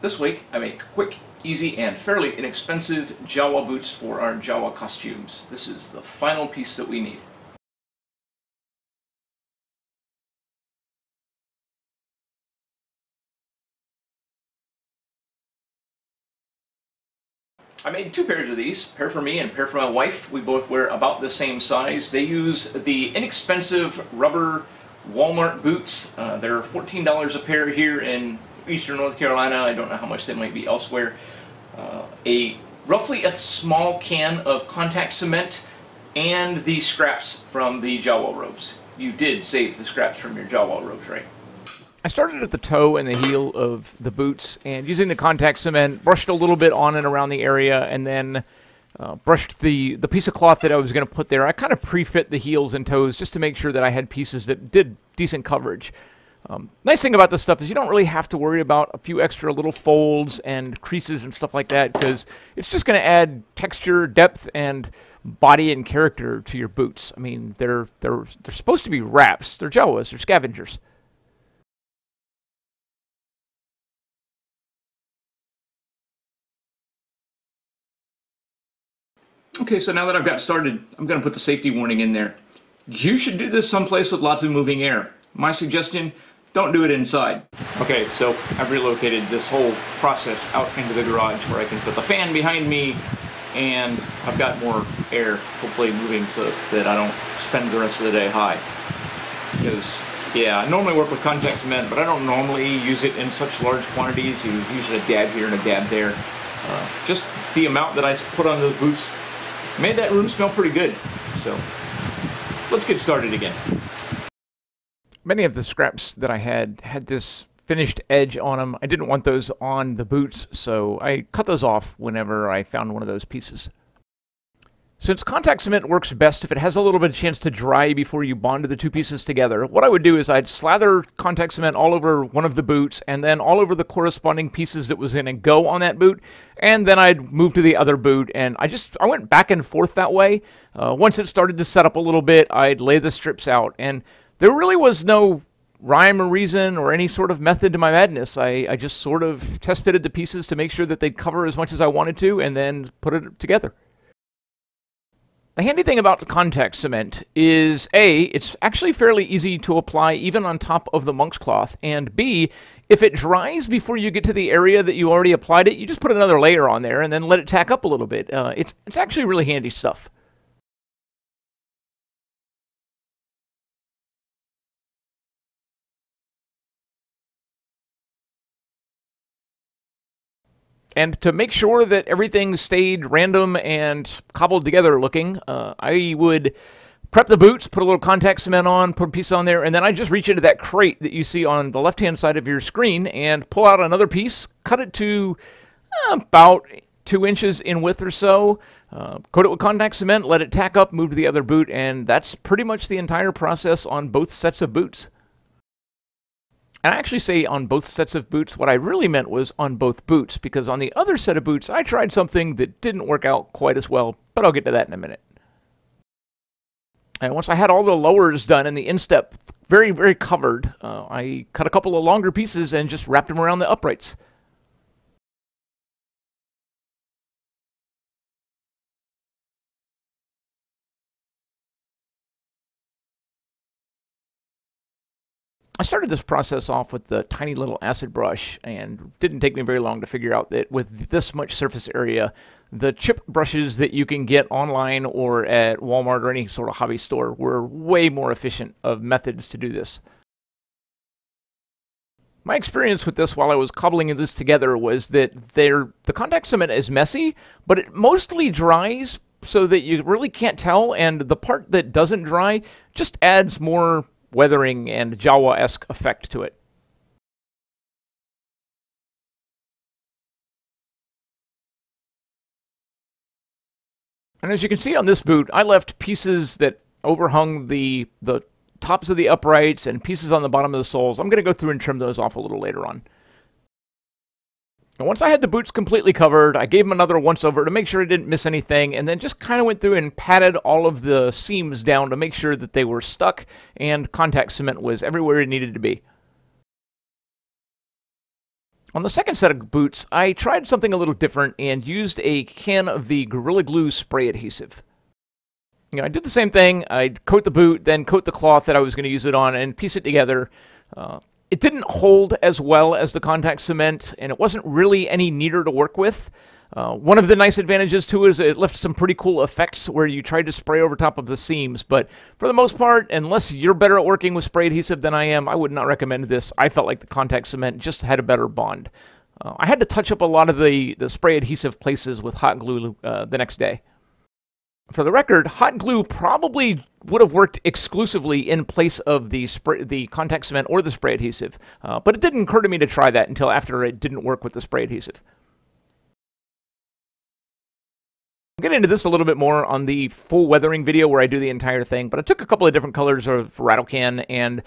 This week I make quick, easy, and fairly inexpensive Jawa boots for our Jawa costumes. This is the final piece that we need. I made two pairs of these, pair for me and pair for my wife. We both wear about the same size. They use the inexpensive rubber Walmart boots. They're $14 a pair here in Eastern North Carolina. I don't know how much they might be elsewhere. Roughly a small can of contact cement and the scraps from the Jawa robes. You did save the scraps from your Jawa robes, right? I started at the toe and the heel of the boots, and using the contact cement, brushed a little bit on and around the area, and then brushed the piece of cloth that I was going to put there. I kind of pre-fit the heels and toes just to make sure that I had pieces that did decent coverage. Nice thing about this stuff is you don't really have to worry about a few extra little folds and creases and stuff like that, because it's just going to add texture, depth, and body and character to your boots. I mean, they're supposed to be wraps. They're Jawas. They're scavengers. Okay, so now that I've got started, I'm going to put the safety warning in there. You should do this someplace with lots of moving air. My suggestion, don't do it inside. Okay, so I've relocated this whole process out into the garage where I can put the fan behind me, and I've got more air hopefully moving so that I don't spend the rest of the day high. Because, yeah, I normally work with contact cement, but I don't normally use it in such large quantities. You use a dab here and a dab there. Just the amount that I put on those boots made that room smell pretty good. So let's get started again. Many of the scraps that I had this finished edge on them. I didn't want those on the boots, so I cut those off whenever I found one of those pieces. Since contact cement works best if it has a little bit of chance to dry before you bond the two pieces together, what I would do is I'd slather contact cement all over one of the boots and then all over the corresponding pieces that was going to go on that boot, and then I'd move to the other boot, and I went back and forth that way. Once it started to set up a little bit, I'd lay the strips out, and there really was no rhyme or reason or any sort of method to my madness. I just sort of test-fitted the pieces to make sure that they'd cover as much as I wanted to, and then put it together. The handy thing about contact cement is A, it's actually fairly easy to apply even on top of the monk's cloth, and B, if it dries before you get to the area that you already applied it, you just put another layer on there and then let it tack up a little bit. It's actually really handy stuff. And to make sure that everything stayed random and cobbled together looking, I would prep the boots, put a little contact cement on, put a piece on there, and then I just reach into that crate that you see on the left-hand side of your screen and pull out another piece, cut it to about 2 inches in width or so, coat it with contact cement, let it tack up, move to the other boot, and that's pretty much the entire process on both sets of boots. And I actually say on both sets of boots. What I really meant was on both boots, because on the other set of boots, I tried something that didn't work out quite as well, but I'll get to that in a minute. And once I had all the lowers done and the instep very, very covered, I cut a couple of longer pieces and just wrapped them around the uprights. I started this process off with the tiny little acid brush, and it didn't take me very long to figure out that with this much surface area, the chip brushes that you can get online or at Walmart or any sort of hobby store were way more efficient of methods to do this. My experience with this while I was cobbling this together was that the contact cement is messy, but it mostly dries so that you really can't tell, and the part that doesn't dry just adds more weathering and Jawa-esque effect to it. And as you can see on this boot, I left pieces that overhung the tops of the uprights and pieces on the bottom of the soles. I'm going to go through and trim those off a little later on. And once I had the boots completely covered, I gave them another once-over to make sure I didn't miss anything, and then just kind of went through and patted all of the seams down to make sure that they were stuck and contact cement was everywhere it needed to be. On the second set of boots, I tried something a little different and used a can of the Gorilla Glue spray adhesive. I did the same thing. I'd coat the boot, then coat the cloth that I was going to use it on, and piece it together. It didn't hold as well as the contact cement, and it wasn't really any neater to work with. One of the nice advantages to it is it left some pretty cool effects where you tried to spray over top of the seams, but for the most part, unless you're better at working with spray adhesive than I am, I would not recommend this. I felt like the contact cement just had a better bond. I had to touch up a lot of the spray adhesive places with hot glue the next day. For the record, hot glue probably would have worked exclusively in place of the contact cement or the spray adhesive, but it didn't occur to me to try that until after it didn't work with the spray adhesive. I'll get into this a little bit more on the full weathering video where I do the entire thing, but I took a couple of different colors of rattle can and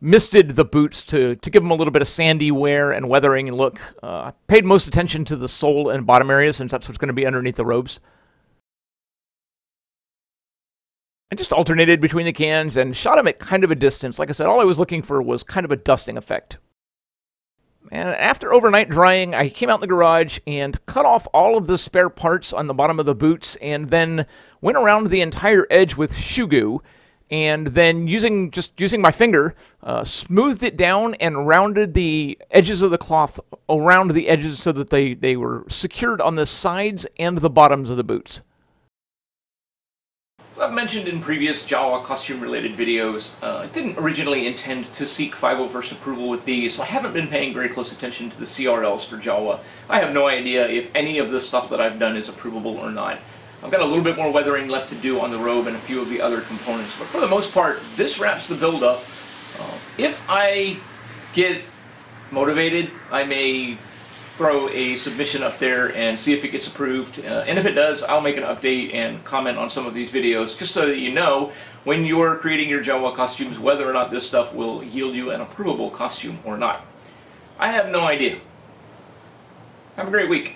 misted the boots to give them a little bit of sandy wear and weathering and look. I paid most attention to the sole and bottom area since that's what's going to be underneath the robes. I just alternated between the cans and shot them at kind of a distance. Like I said, all I was looking for was kind of a dusting effect. And after overnight drying, I came out in the garage and cut off all of the spare parts on the bottom of the boots and then went around the entire edge with shoe goo and then using my finger, smoothed it down and rounded the edges of the cloth around the edges so that they were secured on the sides and the bottoms of the boots. As I've mentioned in previous Jawa Costume related videos, I didn't originally intend to seek 501st approval with these, so I haven't been paying very close attention to the CRLs for Jawa. I have no idea if any of the stuff that I've done is approvable or not. I've got a little bit more weathering left to do on the robe and a few of the other components, but for the most part, this wraps the build up. If I get motivated, I may throw a submission up there and see if it gets approved, and if it does, I'll make an update and comment on some of these videos just so that you know when you're creating your Jawa costumes whether or not this stuff will yield you an approvable costume or not. I have no idea. Have a great week.